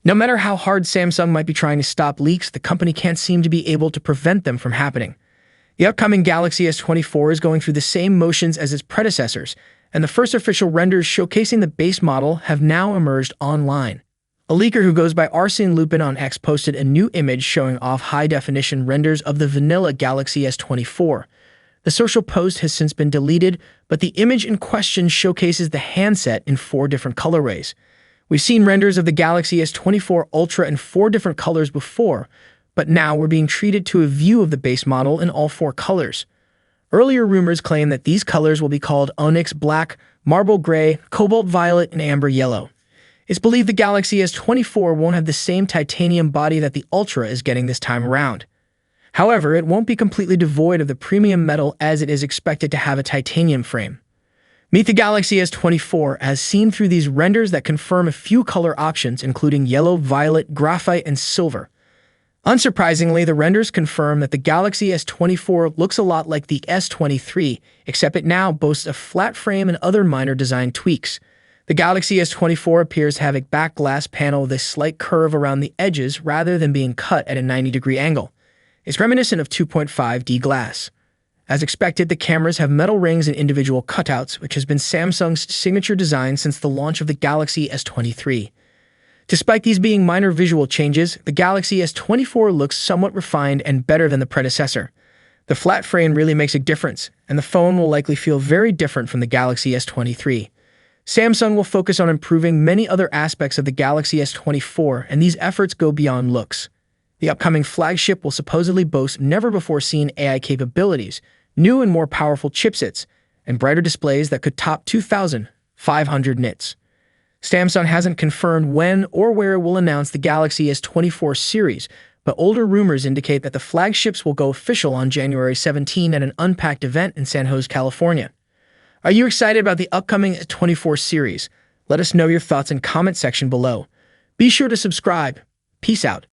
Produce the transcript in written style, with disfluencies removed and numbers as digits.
No matter how hard Samsung might be trying to stop leaks, the company can't seem to be able to prevent them from happening. The upcoming Galaxy S24 is going through the same motions as its predecessors, and the first official renders showcasing the base model have now emerged online. A leaker who goes by Arsene Lupin on X posted a new image showing off high-definition renders of the vanilla Galaxy S24. The social post has since been deleted, but the image in question showcases the handset in 4 different colorways. We've seen renders of the Galaxy S24 Ultra in 4 different colors before, but now we're being treated to a view of the base model in all 4 colors. Earlier rumors claim that these colors will be called Onyx Black, Marble Gray, Cobalt Violet, and Amber Yellow. It's believed the Galaxy S24 won't have the same titanium body that the Ultra is getting this time around. However, it won't be completely devoid of the premium metal as it is expected to have a titanium frame. Meet the Galaxy S24 as seen through these renders that confirm a few color options including yellow, violet, graphite, and silver. Unsurprisingly, the renders confirm that the Galaxy S24 looks a lot like the S23, except it now boasts a flat frame and other minor design tweaks. The Galaxy S24 appears to have a back glass panel with a slight curve around the edges rather than being cut at a 90-degree angle. It's reminiscent of 2.5D glass. As expected, the cameras have metal rings and individual cutouts, which has been Samsung's signature design since the launch of the Galaxy S23. Despite these being minor visual changes, the Galaxy S24 looks somewhat refined and better than the predecessor. The flat frame really makes a difference, and the phone will likely feel very different from the Galaxy S23. Samsung will focus on improving many other aspects of the Galaxy S24, and these efforts go beyond looks. The upcoming flagship will supposedly boast never-before-seen AI capabilities, new and more powerful chipsets, and brighter displays that could top 2,500 nits. Samsung hasn't confirmed when or where it will announce the Galaxy S24 series, but older rumors indicate that the flagships will go official on January 17 at an Unpacked event in San Jose, California. Are you excited about the upcoming S24 series? Let us know your thoughts in the comment section below. Be sure to subscribe. Peace out.